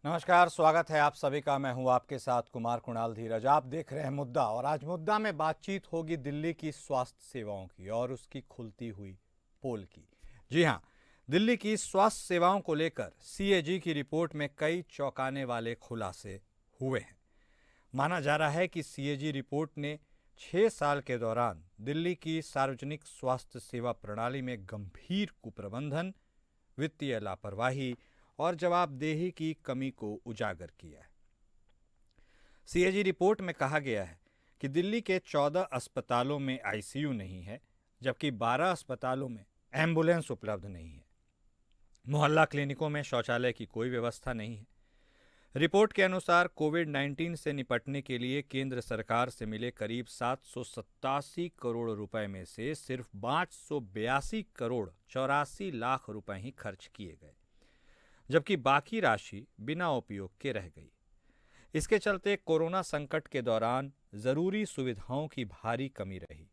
नमस्कार, स्वागत है आप सभी का। मैं हूं आपके साथ कुमार कुणाल धीरज। आप देख रहे हैं मुद्दा, और आज मुद्दा में बातचीत होगी दिल्ली की स्वास्थ्य सेवाओं की और उसकी खुलती हुई पोल की। जी हां, दिल्ली की स्वास्थ्य सेवाओं को लेकर सीएजी की रिपोर्ट में कई चौंकाने वाले खुलासे हुए हैं। माना जा रहा है कि सीएजी रिपोर्ट ने 6 साल के दौरान दिल्ली की सार्वजनिक स्वास्थ्य सेवा प्रणाली में गंभीर कुप्रबंधन, वित्तीय लापरवाही और जवाबदेही की कमी को उजागर किया है। सीएजी रिपोर्ट में कहा गया है कि दिल्ली के 14 अस्पतालों में आईसीयू नहीं है, जबकि 12 अस्पतालों में एम्बुलेंस उपलब्ध नहीं है। मोहल्ला क्लिनिकों में शौचालय की कोई व्यवस्था नहीं है। रिपोर्ट के अनुसार कोविड-19 से निपटने के लिए केंद्र सरकार से मिले करीब 787 करोड़ रुपए में से सिर्फ 582 करोड़ 84 लाख रुपए ही खर्च किए गए, जबकि बाकी राशि बिना उपयोग के रह गई। इसके चलते कोरोना संकट के दौरान जरूरी सुविधाओं की भारी कमी रही।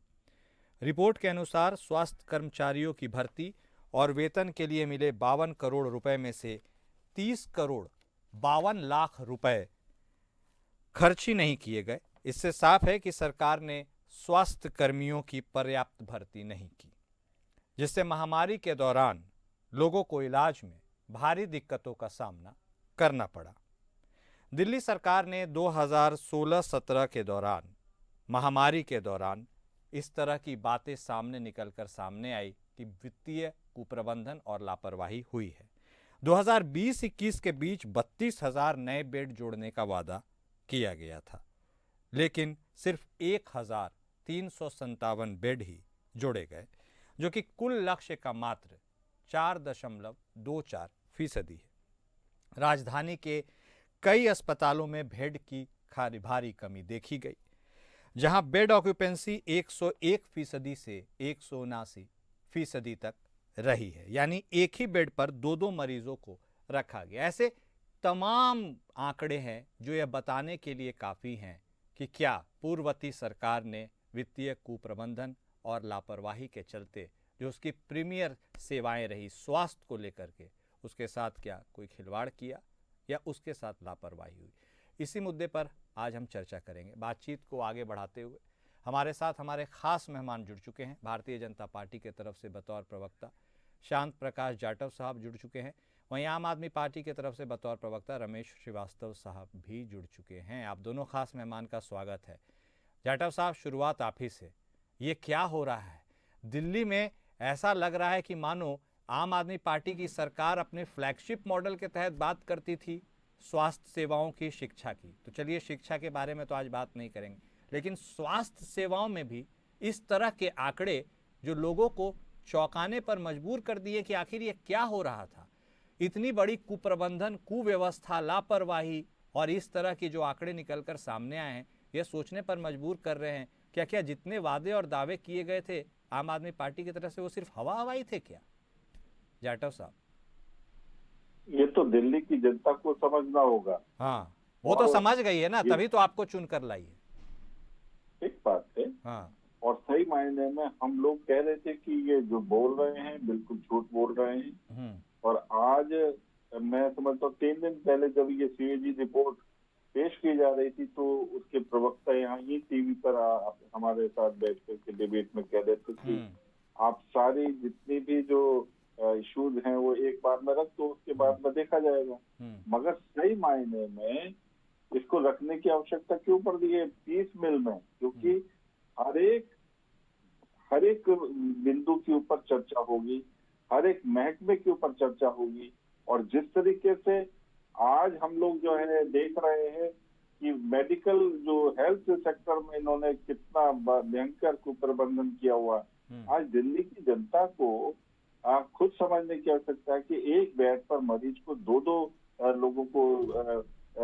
रिपोर्ट के अनुसार स्वास्थ्य कर्मचारियों की भर्ती और वेतन के लिए मिले 52 करोड़ रुपए में से 30 करोड़ 52 लाख रुपए खर्च ही नहीं किए गए। इससे साफ है कि सरकार ने स्वास्थ्य कर्मियों की पर्याप्त भर्ती नहीं की, जिससे महामारी के दौरान लोगों को इलाज में भारी दिक्कतों का सामना करना पड़ा। दिल्ली सरकार ने 2016-17 के दौरान, महामारी के दौरान, इस तरह की बातें सामने निकलकर सामने आई कि वित्तीय कुप्रबंधन और लापरवाही हुई है। 2020-21 के बीच 32,000 नए बेड जोड़ने का वादा किया गया था, लेकिन सिर्फ 1,357 बेड ही जोड़े गए, जो कि कुल लक्ष्य का मात्र 4.24% है। राजधानी के कई अस्पतालों में बेड की भारी कमी देखी गई, जहां बेड ऑक्यूपेंसी 101% से 179% तक रही है, यानी एक ही बेड पर 2-2 मरीजों को रखा गया। ऐसे तमाम आंकड़े हैं जो यह बताने के लिए काफ़ी हैं कि क्या पूर्ववर्ती सरकार ने वित्तीय कुप्रबंधन और लापरवाही के चलते जो उसकी प्रीमियर सेवाएं रही स्वास्थ्य को लेकर के, उसके साथ क्या कोई खिलवाड़ किया या उसके साथ लापरवाही हुई। इसी मुद्दे पर आज हम चर्चा करेंगे। बातचीत को आगे बढ़ाते हुए हमारे साथ हमारे खास मेहमान जुड़ चुके हैं। भारतीय जनता पार्टी के तरफ से बतौर प्रवक्ता शांत प्रकाश जाटव साहब जुड़ चुके हैं। वहीं आम आदमी पार्टी की तरफ से बतौर प्रवक्ता रमेश श्रीवास्तव साहब भी जुड़ चुके हैं। आप दोनों खास मेहमान का स्वागत है। जाटव साहब, शुरुआत आप ही से। ये क्या हो रहा है दिल्ली में? ऐसा लग रहा है कि मानो आम आदमी पार्टी की सरकार अपने फ्लैगशिप मॉडल के तहत बात करती थी स्वास्थ्य सेवाओं की, शिक्षा की। तो चलिए, शिक्षा के बारे में तो आज बात नहीं करेंगे, लेकिन स्वास्थ्य सेवाओं में भी इस तरह के आंकड़े जो लोगों को चौंकाने पर मजबूर कर दिए कि आखिर ये क्या हो रहा था। इतनी बड़ी कुप्रबंधन, कुव्यवस्था, लापरवाही और इस तरह के जो आंकड़े निकलकर सामने आए हैं, ये सोचने पर मजबूर कर रहे हैं क्या क्या जितने वादे और दावे किए गए थे आम आदमी पार्टी की तरफ से, वो सिर्फ हवा हवाई थे क्या? जाटव साहब, ये तो दिल्ली की जनता को समझना होगा। हाँ, वो तो समझ गई है ना, तभी तो आपको चुन कर लाई है। एक बात है। हाँ, और सही मायने में हम लोग कह रहे थे कि ये जो बोल रहे हैं बिल्कुल झूठ बोल रहे हैं। और आज मैं समझता हूँ 3 दिन पहले जब ये सीएजी रिपोर्ट पेश की जा रही थी तो उसके प्रवक्ता यहाँ ही टीवी पर हमारे साथ बैठ करके डिबेट में कह रहे थे कि आप सारी जितनी भी जो इश्यूज हैं वो एक बार में रख दो, उसके बाद में देखा जाएगा। मगर सही मायने में इसको रखने की आवश्यकता क्यों पड़ रही है पीस मिल में? क्योंकि हर एक बिंदु के ऊपर चर्चा होगी, हर एक महकमे के ऊपर चर्चा होगी। और जिस तरीके से आज हम लोग जो है देख रहे हैं कि मेडिकल जो हेल्थ सेक्टर में इन्होंने कितना भयंकर कुप्रबंधन किया हुआ, आज दिल्ली की जनता को खुद समझने की आवश्यकता है कि एक बेड पर मरीज को 2-2 लोगों को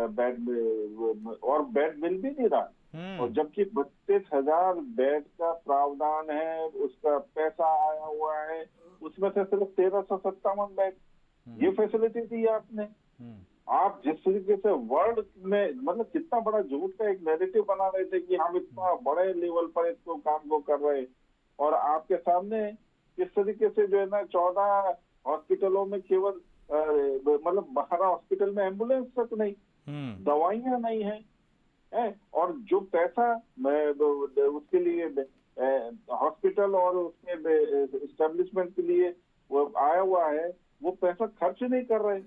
बेड में, और बेड मिल भी नहीं रहा। और जबकि 32,000 बेड का प्रावधान है, उसका पैसा आया हुआ है, उसमें से सिर्फ 1,357 बेड ये फैसिलिटी दी आपने। आप जिस तरीके से वर्ल्ड में मतलब कितना बड़ा झूठ का एक नैरेटिव बना रहे थे कि हम इतना बड़े लेवल पर इसको काम को कर रहे हैं, और आपके सामने किस तरीके से जो है ना 14 हॉस्पिटलों में केवल मतलब बाहर हॉस्पिटल में एम्बुलेंस तक नहीं, दवाइयां नहीं है, और जो पैसा उसके लिए हॉस्पिटल और उसके एस्टेब्लिशमेंट के लिए वो आया हुआ है, वो पैसा खर्च नहीं कर रहे।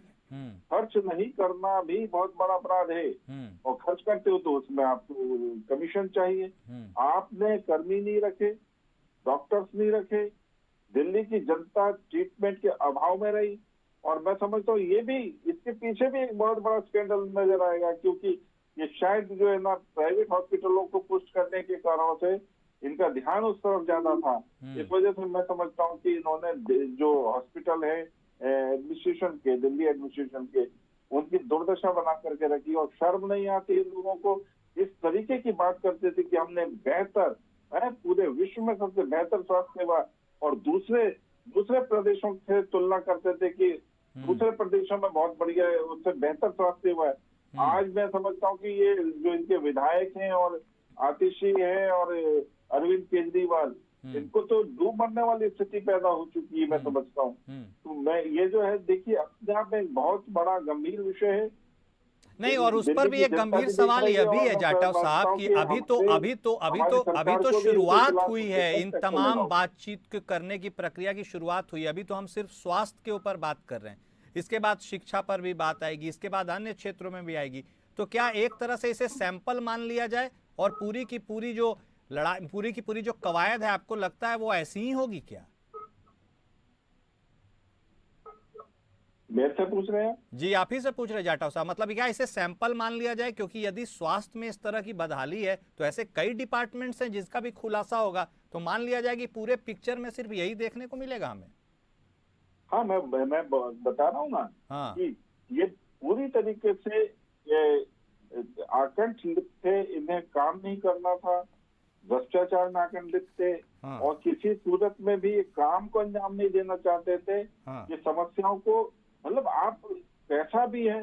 खर्च नहीं करना भी बहुत बड़ा अपराध है, और खर्च करते हो तो उसमें आपको कमीशन चाहिए। आपने कर्मी नहीं रखे, डॉक्टर्स नहीं रखे, दिल्ली की जनता ट्रीटमेंट के अभाव में रही। और मैं समझता हूँ ये भी, इसके पीछे भी एक बहुत बड़ा स्कैंडल नजर आएगा, क्योंकि ये शायद जो है ना प्राइवेट हॉस्पिटलों को पुष्ट करने के कारणों से इनका ध्यान उस तरफ ज्यादा था। इस वजह से मैं समझता हूँ कि इन्होंने जो हॉस्पिटल है एडमिनिस्ट्रेशन के, दिल्ली एडमिनिस्ट्रेशन के, उनकी दुर्दशा बना करके रखी। और शर्म नहीं आती इन लोगों को, इस तरीके की बात करते थे कि हमने बेहतर पूरे विश्व में सबसे बेहतर स्वास्थ्य सेवा, और दूसरे प्रदेशों से तुलना करते थे कि दूसरे प्रदेशों में बहुत बढ़िया है, उससे बेहतर स्वास्थ्य सेवा है। आज मैं समझता हूँ कि ये जो इनके विधायक हैं और आतिशी है और अरविंद केजरीवाल, इनको तो डूब मरने वाली स्थिति पैदा हो चुकी है, मैं समझता हूँ। तो मैं ये जो है, देखिए अपने आप में एक बहुत बड़ा गंभीर विषय है। नहीं, और उस पर भी एक गंभीर सवाल यह भी है जाटव साहब कि अभी तो शुरुआत हुई है, इन तमाम बातचीत करने की प्रक्रिया की शुरुआत हुई है। अभी तो हम सिर्फ स्वास्थ्य के ऊपर बात कर रहे हैं, इसके बाद शिक्षा पर भी बात आएगी, इसके बाद अन्य क्षेत्रों में भी आएगी। तो क्या एक तरह से इसे सैंपल मान लिया जाए और पूरी की पूरी जो लड़ाई, पूरी की पूरी जो कवायद है, आपको लगता है वो ऐसी ही होगी क्या? मेरे से पूछ रहे हैं? जी, आप ही से पूछ रहे जाटव साहब। मतलब क्या इसे सैंपल मान लिया जाए? क्योंकि यदि स्वास्थ्य में इस तरह की बदहाली है तो ऐसे कई डिपार्टमेंट्स हैं जिसका भी खुलासा होगा, तो मान लिया जाए कि पूरे पिक्चर में सिर्फ यही देखने को मिलेगा हमें। हाँ, मैं बता रहा हूँ ना। हाँ। कि ये पूरी तरीके से आकंठ लिखते, इन्हें काम नहीं करना था, भ्रष्टाचार में आकंठ लिखते। हाँ। और किसी सूरत में भी काम को अंजाम नहीं देना चाहते थे। हाँ। ये समस्याओं को, मतलब आप पैसा भी है,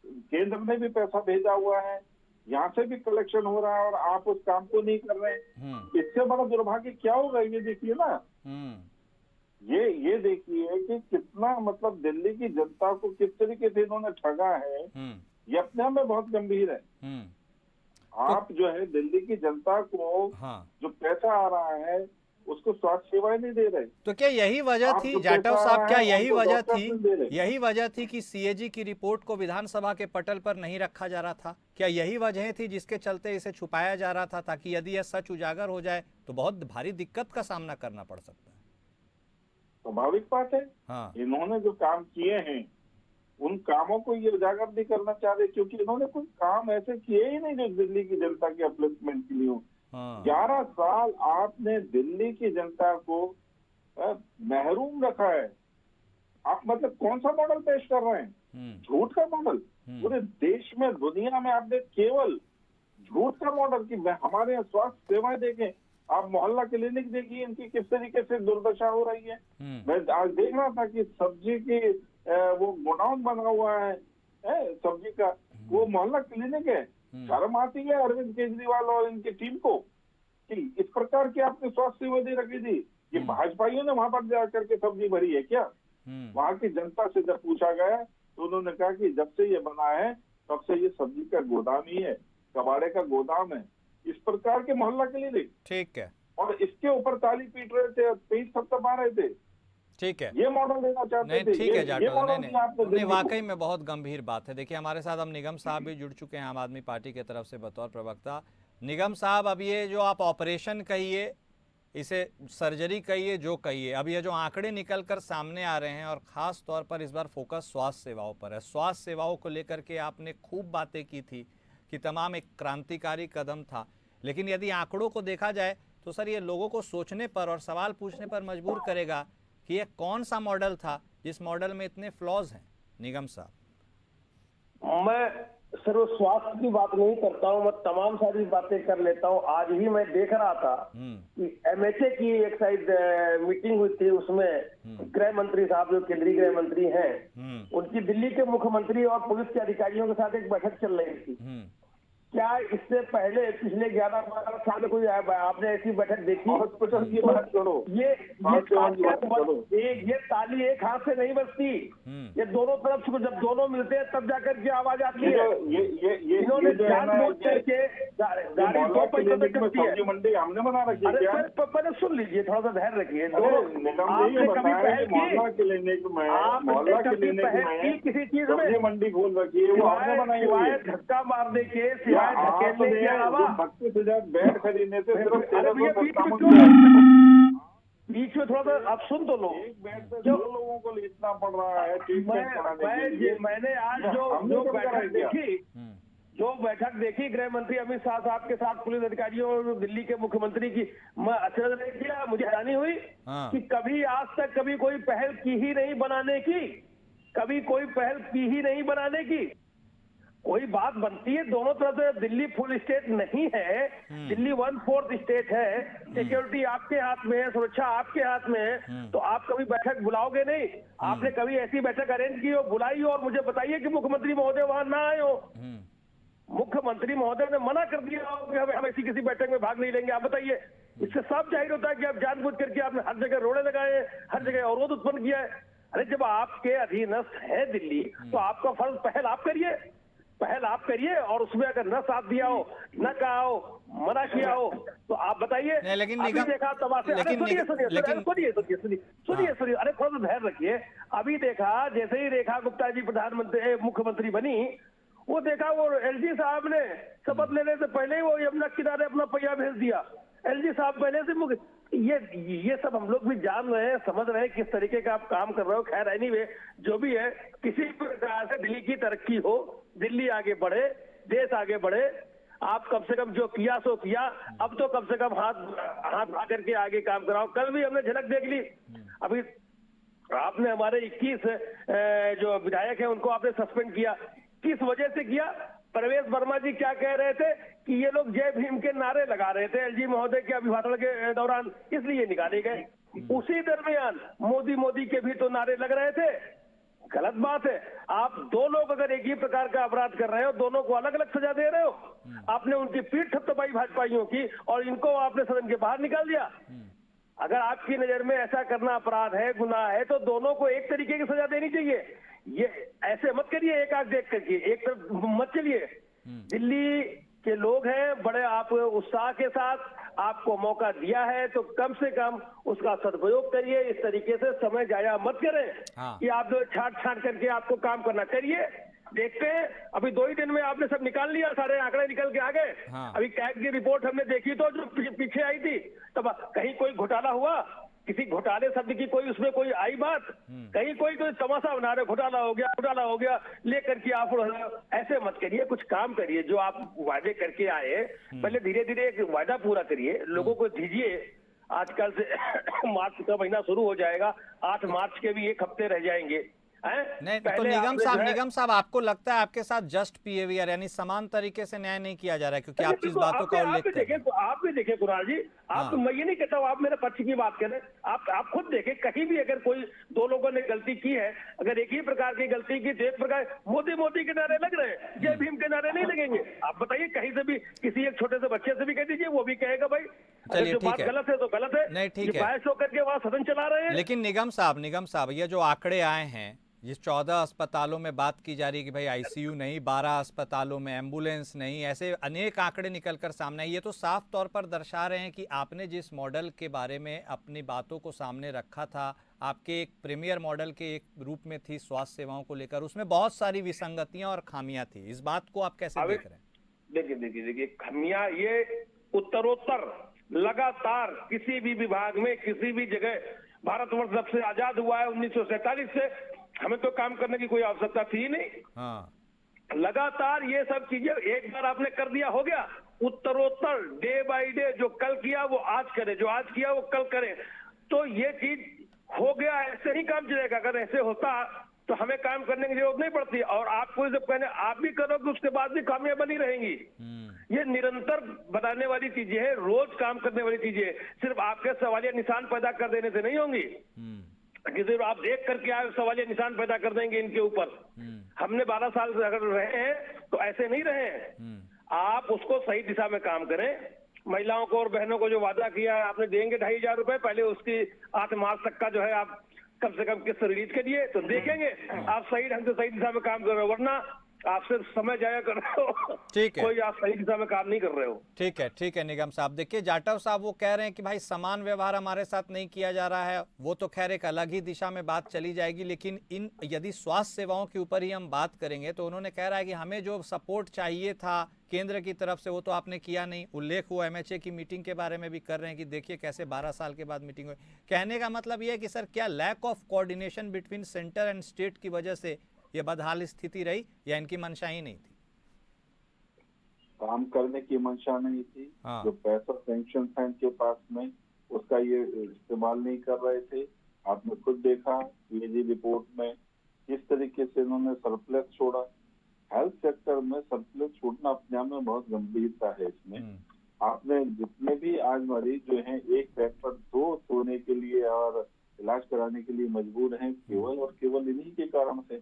केंद्र ने भी पैसा भेजा हुआ है, यहाँ से भी कलेक्शन हो रहा है, और आप उस काम को नहीं कर रहे। इससे बड़ा दुर्भाग्य क्या होगा, ये देखिए ना। ये देखिए कि कितना, मतलब दिल्ली की जनता को किस तरीके से इन्होंने ठगा है, ये अपने आप में बहुत गंभीर है। आप जो है दिल्ली की जनता को जो पैसा आ रहा है उसको स्वास्थ्य सेवाएं नहीं दे रहे। तो क्या यही वजह थी जाटव साहब, क्या यही वजह थी कि सीएजी की रिपोर्ट को विधानसभा के पटल पर नहीं रखा जा रहा था? क्या यही वजह थी जिसके चलते इसे छुपाया जा रहा था, ताकि यदि यह सच उजागर हो जाए तो बहुत भारी दिक्कत का सामना करना पड़ सकता है? स्वाभाविक बात है। हाँ। इन्होंने जो काम किए हैं उन कामों को ये उजागर नहीं करना चाह रहे, क्योंकि इन्होंने कोई काम ऐसे किए ही नहीं जो दिल्ली की जनता के अपलिफ्टमेंट के लिए हो। 11 साल आपने दिल्ली की जनता को महरूम रखा है। आप मतलब कौन सा मॉडल पेश कर रहे हैं? झूठ का मॉडल। पूरे देश में, दुनिया में आपने केवल झूठ का मॉडल कि हमारे यहाँ स्वास्थ्य सेवाएं देखें। आप मोहल्ला क्लिनिक देखिए, इनकी किस तरीके से दुर्दशा हो रही है। मैं आज देख रहा था कि सब्जी की वो गोडाउन बना हुआ है सब्जी का, वो मोहल्ला क्लिनिक है। शर्म आती है अरविंद केजरीवाल और इनकी टीम को कि इस प्रकार की आपने स्वास्थ्य सेवा दे रखी थी। ये भाजपाइयों ने वहां पर जाकर के सब्जी भरी है क्या? वहां की जनता से जब पूछा गया तो उन्होंने कहा कि जब से ये बना है तब से ये सब्जी का गोदाम ही है, कबाड़े का गोदाम है। इस प्रकार के मोहल्ला क्लिनिक, ठीक है, और इसके ऊपर ताली पीट रहे थे, पेज थपथपा रहे थे। ठीक है, ये मॉडल देना चाहते थे। ठीक है जाटव, नहीं वाकई में बहुत गंभीर बात है। देखिए हमारे साथ अब निगम साहब भी जुड़ चुके हैं आम आदमी पार्टी की तरफ से बतौर प्रवक्ता। निगम साहब, अब ये जो आप ऑपरेशन कहिए, इसे सर्जरी कहिए, जो कहिए, अब ये जो आंकड़े निकल कर सामने आ रहे हैं और ख़ास तौर पर इस बार फोकस स्वास्थ्य सेवाओं पर है। स्वास्थ्य सेवाओं को लेकर के आपने खूब बातें की थी कि तमाम एक क्रांतिकारी कदम था, लेकिन यदि आंकड़ों को देखा जाए तो सर ये लोगों को सोचने पर और सवाल पूछने पर मजबूर करेगा कि ये कौन सा मॉडल था जिस मॉडल में इतने फ्लॉज हैं। निगम साहब, मैं सिर्फ स्वास्थ्य की बात नहीं करता हूँ, मैं तमाम सारी बातें कर लेता हूँ। आज ही मैं देख रहा था कि एमएचए की एक साइड मीटिंग हुई थी, उसमें गृह मंत्री साहब जो केंद्रीय गृह मंत्री हैं, उनकी दिल्ली के मुख्यमंत्री और पुलिस के अधिकारियों के साथ एक बैठक चल रही थी। क्या इससे पहले पिछले 11-12 साल में कोई आपने ऐसी बैठक देखी? हॉस्पिटल की बात करो, ये करो। ये ताली एक हाथ से नहीं बजती, ये दोनों तरफ से जब दोनों मिलते हैं तब जाकर के आवाज आती है। इन्होंने जानबूझ करके गाड़ी दो पैसों में करती है। सब्जी मंडी हमने बना रखी है क्या? पहले सुन लीजिए, थोड़ा सा धैर्य रखिए। निगम आपने कभी पहल मोहल्ला की? क्लिनिक में, आपने मोहल्ला कभी क्लिनिक पहल की में किसी चीज सब्जी में? मंडी खोल रखी है, वो हमने बनाई हुई सिवाय है। धक्का मारने के, सिवाय धकेलने के अलावा 32,000 बेड खरीदने से सिर्फ अरे भैया 1300 बीच में सत्तावन क्यों? बीच में थोड़ा सा आप सुन तो लो। एक बेड से 2 लोगों को इतना पड़ रहा है ट्रीटमेंट कराने के लिए। मैंने आज जो बैठक देखी, जो बैठक देखी गृह मंत्री अमित शाह साहब के साथ पुलिस अधिकारियों और दिल्ली के मुख्यमंत्री की, मैं अचरज नहीं किया, मुझे हैरानी हुई कि कभी आज तक कभी कोई पहल की ही नहीं बनाने की, कभी कोई पहल की ही नहीं बनाने की। कोई बात बनती है, दोनों तरफ से दिल्ली फुल स्टेट नहीं है, दिल्ली 1/4 स्टेट है, सिक्योरिटी आपके हाथ में है, सुरक्षा आपके हाथ में है, तो आप कभी बैठक बुलाओगे नहीं? आपने कभी ऐसी बैठक अरेंज की हो, बुलाई हो और मुझे बताइए कि मुख्यमंत्री महोदय वहां ना आए हो? मुख्यमंत्री महोदय ने मना कर दिया हो कि हम ऐसी किसी बैठक में भाग नहीं लेंगे। आप बताइए, इससे साफ जाहिर होता है कि आप जानबूझ करके आपने हर जगह रोड़े लगाए हैं, हर जगह अवरोध उत्पन्न किया है। अरे जब आपके अधीनस्थ है दिल्ली, तो आपका फर्ज पहल आप करिए, पहल आप करिए, और उसमें अगर न साथ दिया हो, न कहा हो, मना किया हो, तो आप बताइए। लेकिन अभी देखा तमाशे, अरे सुनिए, अरे थोड़ा सा धैर्य रखिए। अभी देखा, जैसे ही रेखा गुप्ता जी प्रधानमंत्री मुख्यमंत्री बनी, वो देखा वो एलजी साहब ने शपथ लेने से पहले ही वो यमुना किनारे अपना पहिया भेज दिया। एलजी साहब पहले से ये सब हम लोग भी जान रहे हैं, समझ रहे हैं किस तरीके का आप काम कर रहे हो। खैर एनीवे, जो भी है, किसी प्रकार से दिल्ली की तरक्की हो, दिल्ली आगे बढ़े, देश आगे बढ़े। आप कम से कम जो किया सो किया, अब तो कम से कम हाथ आकर के आगे काम कराओ। कल भी हमने झलक देख ली, अभी आपने हमारे 21 जो विधायक हैं उनको आपने सस्पेंड किया, किस वजह से किया? प्रवेश वर्मा जी क्या कह रहे थे कि ये लोग जय भीम के नारे लगा रहे थे एलजी महोदय के अभिभाषण के दौरान, इसलिए निकाले गए। उसी दरमियान मोदी के भी तो नारे लग रहे थे। गलत बात है। आप दो लोग अगर एक ही प्रकार का अपराध कर रहे हो, दोनों को अलग अलग सजा दे रहे हो। आपने उनकी पीठ थपथपाई भाजपाइयों की और इनको आपने सदन के बाहर निकाल दिया। अगर आपकी नजर में ऐसा करना अपराध है, गुनाह है, तो दोनों को एक तरीके की सजा देनी चाहिए। ये ऐसे मत करिए एक आंख देख करके, एक तरफ मत चलिए। दिल्ली के लोग हैं बड़े, आप उत्साह के साथ आपको मौका दिया है तो कम से कम उसका सदुपयोग करिए। इस तरीके से समय जाया मत करें कि आप जो छाट करके आपको काम करना। करिए, देखते हैं। अभी 2 ही दिन में आपने सब निकाल लिया, सारे आंकड़े निकल के आ गए। अभी कैग की रिपोर्ट हमने देखी तो जो पीछे आई थी, तब कहीं कोई घोटाला हुआ, किसी घोटाले शब्द की कोई उसमें कोई आई बात, कहीं कोई तमाशा बना रहे, घोटाला हो गया लेकर के आप ऐसे मत करिए। कुछ काम करिए, जो आप वादे करके आए, पहले धीरे धीरे एक वादा पूरा करिए, लोगों को दीजिए। आजकल से मार्च का महीना शुरू हो जाएगा, 8 मार्च के भी 1 हफ्ते रह जाएंगे। नहीं तो निगम साहब आपको लगता है आपके साथ जस्ट बिहेवियर यानी समान तरीके से न्याय नहीं किया जा रहा है? क्योंकि आप जिस बातों का उल्लेख कर रहे हैं, आप भी देखें कुणाल जी, मैं ये नहीं कहता हूँ आप मेरे पक्ष की बात करें, आप खुद देखें, कहीं भी अगर कोई 2 लोगों ने गलती की है, अगर एक ही प्रकार की गलती की, एक प्रकार मोदी के नारे लग रहे हैं, जय भीम के नारे नहीं लगेंगे। आप बताइए, कहीं से भी किसी एक छोटे से बच्चे से भी कह दीजिए, वो भी कहेगा भाई चलिए जो ठीक बात है, गलत है तो गलत है। नहीं ठीक है, बहस होकर के वहां सदन चला रहे हैं। लेकिन निगम साहब ये जो आंकड़े आए हैं, ये 14 अस्पतालों में बात की जा रही है कि भाई आईसीयू नहीं, 12 अस्पतालों में एम्बुलेंस नहीं, ऐसे अनेक आंकड़े निकलकर सामने आए। ये तो साफ तौर पर दर्शा रहे हैं कि आपने जिस मॉडल के बारे में अपनी बातों को सामने रखा था, आपके एक प्रीमियर मॉडल के एक रूप में थी स्वास्थ्य सेवाओं को लेकर, उसमें बहुत सारी विसंगतियां और खामियां थी। इस बात को आप कैसे देख रहे हैं? देखिए खामियां ये उत्तरोत्तर लगातार किसी भी विभाग में, किसी भी जगह, भारतवर्ष जब से आजाद हुआ है 1947 से, हमें तो काम करने की कोई आवश्यकता थी ही नहीं। लगातार ये सब चीजें एक बार आपने कर दिया, हो गया। उत्तरोत्तर डे बाय डे जो कल किया वो आज करे, जो आज किया वो कल करे, तो ये चीज हो गया। ऐसे ही काम चलेगा। अगर ऐसे होता तो हमें काम करने की जरूरत नहीं पड़ती। और आपको जब कहने आप भी करोगे, उसके बाद भी खामियां बनी रहेंगी। ये निरंतर बनाने वाली चीजें हैं, रोज काम करने वाली चीजें, सिर्फ आपके सवालिया निशान पैदा कर देने से नहीं होंगी। कि सिर्फ आप देख करके आए सवालिया निशान पैदा कर देंगे इनके ऊपर। हमने 12 साल अगर रहे हैं तो ऐसे नहीं रहे हैं। आप उसको सही दिशा में काम करें। महिलाओं को और बहनों को जो वादा किया है आपने, देंगे 2,500 रुपए, पहले उसकी 8 मार्च तक का जो है आप कम से कम किस्त रिलीज करिए, तो देखेंगे आप सही ढंग से सही दिशा में काम कर रहे हो, वरना आप सिर्फ समय जाया कर रहे हो। ठीक है, कोई आप सही दिशा में काम नहीं कर रहे हो। ठीक है निगम साहब। देखिए जाटव साहब वो कह रहे हैं कि भाई समान व्यवहार हमारे साथ नहीं किया जा रहा है, वो तो खैर एक अलग ही दिशा में बात चली जाएगी, लेकिन इन यदि स्वास्थ्य सेवाओं के ऊपर ही हम बात करेंगे तो उन्होंने कह रहा है कि हमें जो सपोर्ट चाहिए था केंद्र की तरफ से वो तो आपने किया नहीं। उल्लेख हुआ एमएचए की मीटिंग के बारे में भी कर रहे हैं कि देखिए कैसे 12 साल के बाद मीटिंग हुई। कहने का मतलब ये है कि सर क्या lack of coordination between centre and state की वजह से ये बदहाल स्थिति रही, या इनकी मंशा ही नहीं थी? काम करने की मंशा नहीं थी। हाँ। जो पैसा सैंक्शन था इनके पास में, उसका ये इस्तेमाल नहीं कर रहे थे। आपने खुद देखा सीएजी रिपोर्ट में किस तरीके से इन्होंने सरप्लस छोड़ा। हेल्थ सेक्टर में सरप्लस छोड़ना अपने आप में बहुत गंभीरता है इसमें। आपने जितने भी आज मरीज जो हैं एक बेड पर 2 सोने के लिए और इलाज कराने के लिए मजबूर हैं, केवल और केवल इन्हीं के कारण से।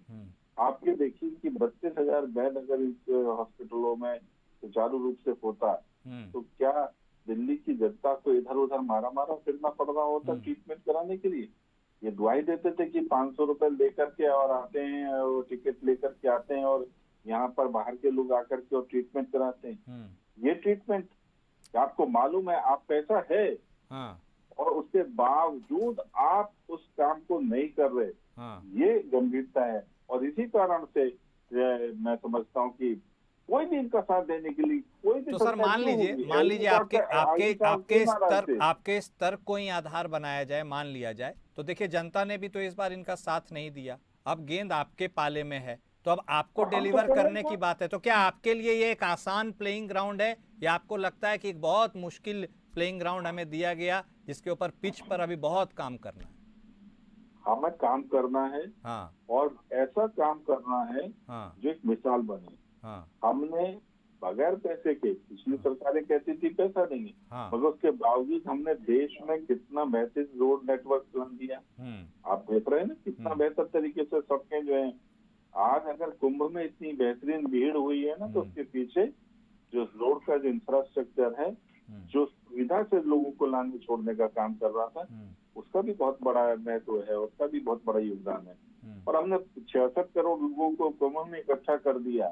आप ये देखिए कि 32,000 बेड अगर इस हॉस्पिटलों में सुचारू रूप से होता तो क्या दिल्ली की जनता को इधर उधर मारा फिरना पड़ रहा होता ट्रीटमेंट कराने के लिए? ये दुआई देते थे कि 500 रुपए लेकर के और आते हैं, और टिकट लेकर के आते हैं और यहाँ पर बाहर के लोग आकर के और ट्रीटमेंट कराते हैं। ये ट्रीटमेंट आपको मालूम है, आप पैसा है और उसके बावजूद आप उस काम को नहीं कर रहे। ये गंभीरता है और इसी कारण से मैं समझता हूँ कि कोई भी इनका साथ देने के लिए कोई भी। तो सर मान लीजिए आपके स्तर को ही आधार बनाया जाए, मान लिया जाए, तो देखिए जनता ने भी तो इस बार इनका साथ नहीं दिया। अब गेंद आपके पाले में है तो अब आपको डिलीवर करने की बात है। तो क्या आपके लिए ये एक आसान प्लेइंग ग्राउंड है, या आपको लगता है कि एक बहुत मुश्किल प्लेइंग ग्राउंड हमें दिया गया जिसके ऊपर पिच पर अभी बहुत काम करना है? हमें काम करना है। और ऐसा काम करना है जो एक मिसाल बने। हमने बगैर पैसे के, पिछली सरकारें कहती थी पैसा नहीं है, मगर उसके बावजूद हमने देश में कितना बेहतरीन रोड नेटवर्क बना दिया। आप देख रहे हैं ना कितना बेहतर तरीके से सड़कें जो है। आज अगर कुंभ में इतनी बेहतरीन भीड़ हुई है ना, तो उसके पीछे जो रोड का जो इंफ्रास्ट्रक्चर है, जो सुविधा से लोगों को लाने छोड़ने का काम कर रहा था, उसका भी बहुत बड़ा महत्व है, उसका भी बहुत बड़ा योगदान है। और हमने 66 करोड़ लोगों को कुंभ में इकट्ठा कर दिया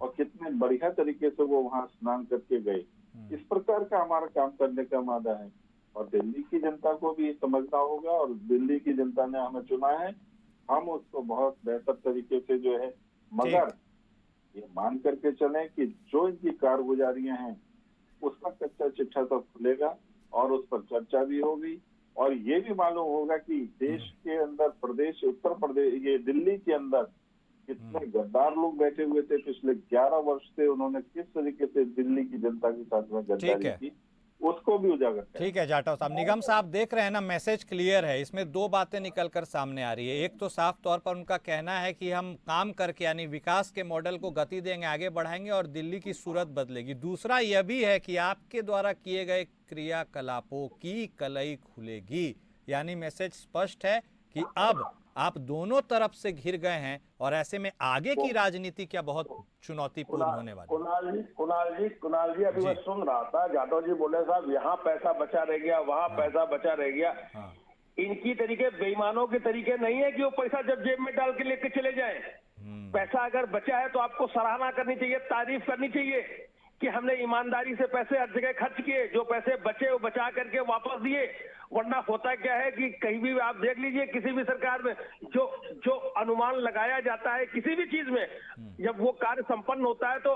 और कितने बढ़िया तरीके से वो वहाँ स्नान करके गए। इस प्रकार का हमारा काम करने का मादा है और दिल्ली की जनता को भी समझना होगा। और दिल्ली की जनता ने हमें चुना है, हम उसको बहुत बेहतर तरीके से जो है, मगर ये मान करके चलें कि जो इनकी कारगुजारियां हैं उसका कच्चा चिट्ठा सब खुलेगा और उस पर चर्चा भी होगी। और ये भी मालूम होगा कि देश के अंदर प्रदेश, उत्तर प्रदेश, ये दिल्ली के अंदर कितने गद्दार लोग बैठे हुए थे पिछले 11 वर्ष से। उन्होंने किस तरीके से दिल्ली की जनता के साथ में गद्दारी की, उसको भी उजागर करें। ठीक है जाटव साहब। निगम साहब देख रहे हैं ना, मैसेज क्लियर है। इसमें 2 बातें निकलकर सामने आ रही है। एक तो साफ तौर पर उनका कहना है कि हम काम करके यानी विकास के मॉडल को गति देंगे, आगे बढ़ाएंगे और दिल्ली की सूरत बदलेगी। दूसरा यह भी है कि आपके द्वारा किए गए क्रियाकलापों की कलई खुलेगी, यानी मैसेज स्पष्ट है कि अब आप दोनों तरफ से घिर गए हैं और ऐसे में आगे की राजनीति क्या बहुत चुनौतीपूर्ण होने वाली है। कुणाल जी अभी मैं सुन रहा था, जाटव जी बोले साहब यहाँ पैसा बचा रह गया, वहाँ पैसा बचा रह गया। इनकी तरीके बेईमानों के तरीके नहीं है कि वो पैसा जब जेब में डाल के लेके चले जाए। पैसा अगर बचा है तो आपको सराहना करनी चाहिए, तारीफ करनी चाहिए कि हमने ईमानदारी से पैसे हर जगह खर्च किए, जो पैसे बचे वो बचा करके वापस दिए। वरना होता क्या है कि कहीं भी आप देख लीजिए, किसी भी सरकार में जो अनुमान लगाया जाता है किसी भी चीज में, जब वो कार्य संपन्न होता है तो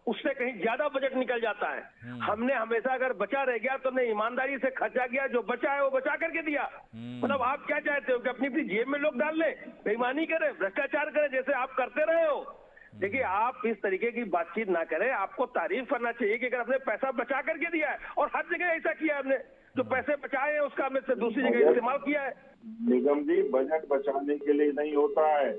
उससे कहीं ज्यादा बजट निकल जाता है। हमने हमेशा अगर बचा रह गया तो हमने ईमानदारी से खर्चा किया, जो बचा है वो बचा करके दिया। मतलब आप क्या चाहते हो कि अपनी अपनी जेब में लोग डाल ले, बेईमानी करें, भ्रष्टाचार करें, जैसे आप करते रहे हो। देखिए आप इस तरीके की बातचीत ना करें। आपको तारीफ करना चाहिए कि अगर आपने पैसा बचा करके दिया है, और हर जगह ऐसा किया है हमने, जो पैसे बचाए हैं उसका हमने दूसरी जगह इस्तेमाल किया है। निगम जी, बजट बचाने के लिए नहीं होता है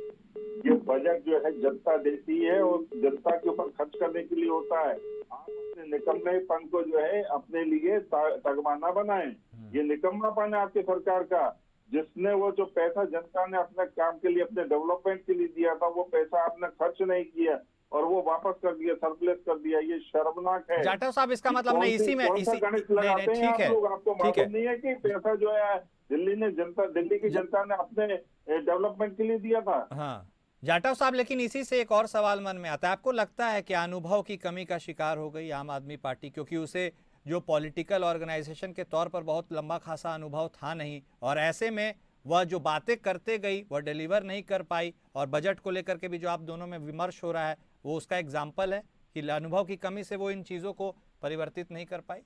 ये। बजट जो है जनता देती है और जनता के ऊपर खर्च करने के लिए होता है। आप अपने निकम्मेपन को जो है अपने लिए तगमाना बनाएं। ये निकम्मापन है आपकी सरकार का, जिसने वो जो पैसा जनता ने अपने काम के लिए, अपने डेवलपमेंट के लिए दिया था, वो पैसा आपने खर्च नहीं किया और वो वापस कर दिया, सरप्लस कर दिया। ये शर्मनाक है। जाटव साहब, इसका मतलब नहीं इसी में कौन सा गणित लगाते हैं ठीक आप है, लोग? आपको ठीक है। मालूम नहीं है कि पैसा जो है दिल्ली की जनता ने अपने डेवलपमेंट के लिए दिया था। हाँ जाटव साहब, लेकिन इसी से एक और सवाल मन में आता है, आपको लगता है कि अनुभव की कमी का शिकार हो गई आम आदमी पार्टी, क्योंकि उसे जो पॉलिटिकल ऑर्गेनाइजेशन के तौर पर बहुत लंबा खासा अनुभव था नहीं, और ऐसे में वह जो बातें करते गई वह डिलीवर नहीं कर पाई, और बजट को लेकर के भी जो आप दोनों में विमर्श हो रहा है वो उसका एग्जाम्पल है कि अनुभव की कमी से वो इन चीज़ों को परिवर्तित नहीं कर पाई।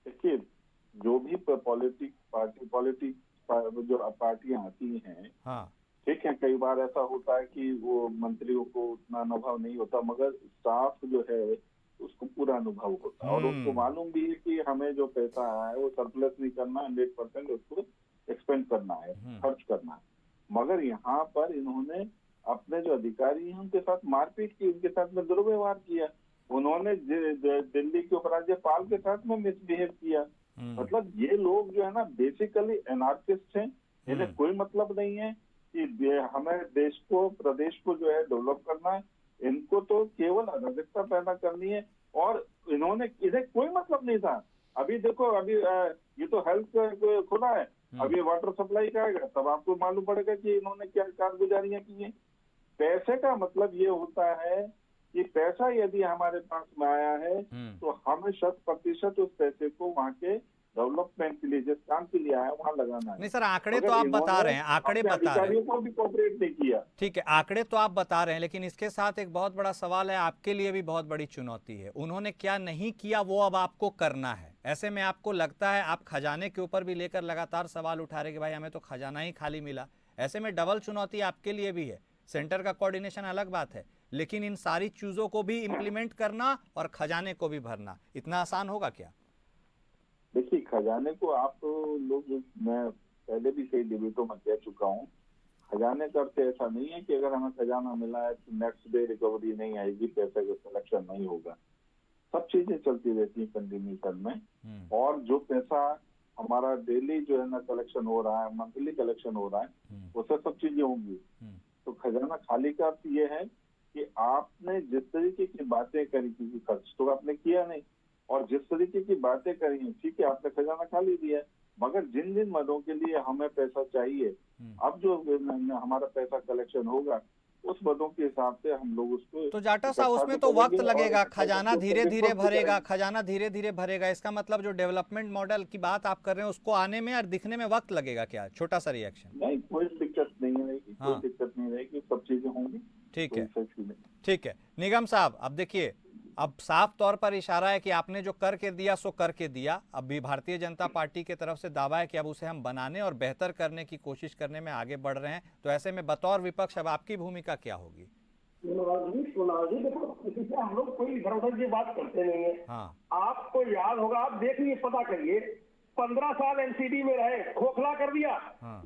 देखिए, जो भी पॉलिटिक्स जो पार्टियां आती हैं, हाँ ठीक है, कई बार ऐसा होता है कि वो मंत्रियों को उतना अनुभव नहीं होता, मगर स्टाफ जो है उसको पूरा अनुभव होता है और उसको मालूम भी है कि हमें जो पैसा आया है वो सरप्लस नहीं करना, 100% उसको एक्सपेंड करना है, खर्च करना है। मगर यहाँ पर इन्होंने अपने जो अधिकारी हैं उनके साथ मारपीट की, उनके साथ में दुर्व्यवहार किया। उन्होंने दिल्ली के उपराज्यपाल के साथ में मिसबिहेव किया। मतलब ये लोग जो है ना बेसिकली एनार्किस्ट हैं। इन्हें कोई मतलब नहीं है कि हमें प्रदेश को जो है डेवलप करना है। इनको तो केवल अराजकता पैदा करनी है और इन्हें कोई मतलब नहीं था। अभी देखो, अभी ये तो हेल्थ खुला है, अभी वाटर सप्लाई का आएगा, तब आपको मालूम पड़ेगा कि इन्होंने क्या कारगुजारियां की हैं। पैसे का मतलब ये होता है कि पैसा यदि हमारे पास में आया है तो हमें 100% उस पैसे को वहाँ के डेवलपमेंट के लिए, जिस काम के लिए आया वहाँ लगाना है। नहीं सर, आंकड़े तो आप बता रहे हैं, आंकड़े बता रहे हैं, अधिकारियों को भी कोऑपरेट नहीं किया। ठीक है, आंकड़े तो आप बता रहे हैं, लेकिन इसके साथ एक बहुत बड़ा सवाल है, आपके लिए भी बहुत बड़ी चुनौती है। उन्होंने क्या नहीं किया वो अब आपको करना है। ऐसे में आपको लगता है, आप खजाने के ऊपर भी लेकर लगातार सवाल उठा रहे कि भाई हमें तो खजाना ही खाली मिला। ऐसे में डबल चुनौती आपके लिए भी है। सेंटर का कोऑर्डिनेशन अलग बात है, लेकिन इन सारी चीजों को भी इम्प्लीमेंट करना और खजाने को भी भरना इतना आसान होगा क्या? देखिए, खजाने को आप लोग, मैं पहले भी कई डिबेटों में कह चुका हूँ, खजाने का अर्थ ऐसा नहीं है कि अगर हमें खजाना मिला है तो नेक्स्ट डे रिकवरी नहीं आएगी, पैसे का सिलेक्शन नहीं होगा। सब चीजें चलती रहती है कंटिन्यूशन में। और जो पैसा हमारा डेली जो है ना कलेक्शन हो रहा है, मंथली कलेक्शन हो रहा है, उससे सब चीजें होंगी। तो खजाना खाली का अर्थ ये है कि आपने जिस तरीके की बातें करी, क्योंकि खर्च तो आपने किया नहीं, और जिस तरीके की बातें करी हैं, ठीक है, आपने खजाना खाली दिया, मगर जिन जिन मदों के लिए हमें पैसा चाहिए, अब जो हमारा पैसा कलेक्शन होगा उस मदों के हिसाब से हम लोग उसको। तो जाटव साहब, उसमें तो वक्त लगेगा, खजाना धीरे धीरे भरेगा, खजाना धीरे धीरे भरेगा। इसका मतलब जो डेवलपमेंट मॉडल की बात आप कर रहे हैं उसको आने में और दिखने में वक्त लगेगा क्या? छोटा सा रिएक्शन। नहीं, कोई दिक्कत नहीं रहेगी, कोई दिक्कत नहीं रहेगी, सब चीजें होंगी। ठीक है, ठीक है। निगम साहब, अब देखिए, अब साफ तौर पर इशारा है कि आपने जो करके दिया सो करके दिया। अब भी भारतीय जनता पार्टी की तरफ से दावा है कि अब उसे हम बनाने और बेहतर करने की कोशिश करने में आगे बढ़ रहे हैं। तो ऐसे में बतौर विपक्ष अब आपकी भूमिका क्या होगी? देखो, किसी से हम लोग कोई इधर उधर की बात करते नहीं है। हाँ, आपको याद होगा, आप देखिए, पता करिए, 15 साल एनसीडी में रहे, खोखला कर दिया।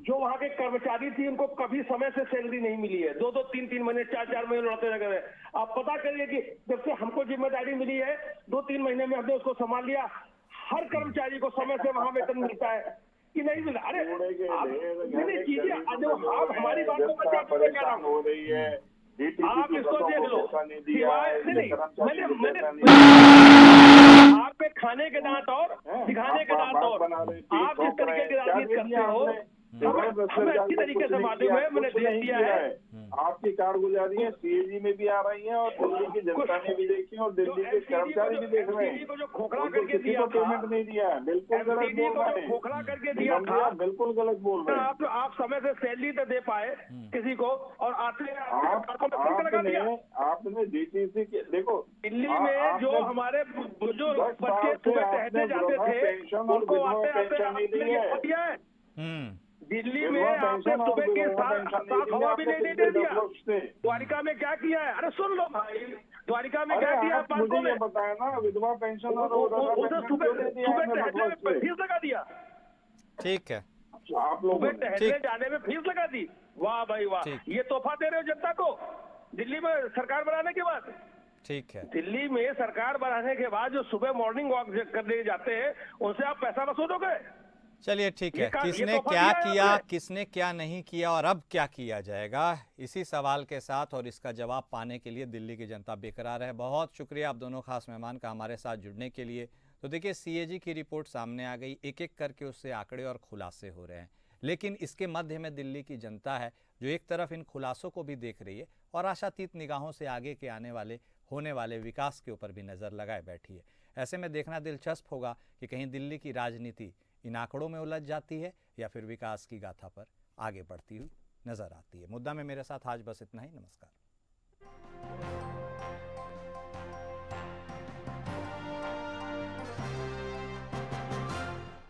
जो वहाँ के कर्मचारी थी उनको कभी समय से सैलरी नहीं मिली है, 2-2, 3-3 महीने, 4-4 महीने लौटते रहे। आप पता करिए कि जब से हमको जिम्मेदारी मिली है, 2-3 महीने में हमने उसको संभाल लिया। हर कर्मचारी को समय से वहाँ वेतन मिलता है कि नहीं मिला? अरे चीजें, आप हमारी बात को बचाते कह रहा हूँ, आप इसको देख लो। आप पे खाने के दांत और दिखाने के दांत और, आप जिस तरीके की राजनीति करते हो हमें अच्छी तरीके से मालूम है, मैंने देख दिया है। आपकी कारगुजारी है सीएजी में भी आ रही है और दिल्ली की जनता ने भी देखी और दिल्ली के कर्मचारी भी देख रहे हैं। जो खोखला करके दिया, पेमेंट नहीं दिया, बिल्कुल गलत बोल रहे हैं, खोखला करके दिया था, बिल्कुल गलत बोल रहे हैं। आप समय से सैलरी तो दे पाए किसी को, और आपने डीटीसी के, देखो दिल्ली में जो हमारे बुजुर्ग बच्चे सुबह टहलने जाते थे उनको आते है। दिल्ली में आपने सुबह के साथ हवा भी नहीं दे दिया। द्वारिका में क्या किया है? अरे सुन लो भाई, द्वारिका में क्या किया है? मुझे ये बताया ना, विधवा पेंशन और सुबह फीस लगा दिया। ठीक है, आप लोग टहलने जाने में फीस लगा दी। वाह भाई वाह, ये तोहफा दे रहे हो जनता को दिल्ली में सरकार बनाने के बाद। ठीक है, दिल्ली में सरकार बनाने के बाद जो सुबह मॉर्निंग वॉक करने जाते हैं उनसे आप पैसा वसूलोगे? चलिए ठीक है, ये किसने तोहफा क्या दिया है किया, आपने। किसने क्या नहीं किया और अब क्या किया जाएगा, इसी सवाल के साथ और इसका जवाब पाने के लिए दिल्ली की जनता बेकरार है। बहुत शुक्रिया आप दोनों खास मेहमान का हमारे साथ जुड़ने के लिए। तो देखिए, सीएजी की रिपोर्ट सामने आ गई, एक एक करके उससे आंकड़े और खुलासे हो रहे हैं, लेकिन इसके मध्य में दिल्ली की जनता है जो एक तरफ इन खुलासों को भी देख रही है और आशातीत निगाहों से आगे के आने वाले होने वाले विकास के ऊपर भी नज़र लगाए बैठी है। ऐसे में देखना दिलचस्प होगा कि कहीं दिल्ली की राजनीति इन आंकड़ों में उलझ जाती है या फिर विकास की गाथा पर आगे बढ़ती हुई नजर आती है। मुद्दा में मेरे साथ आज बस इतना ही। नमस्कार।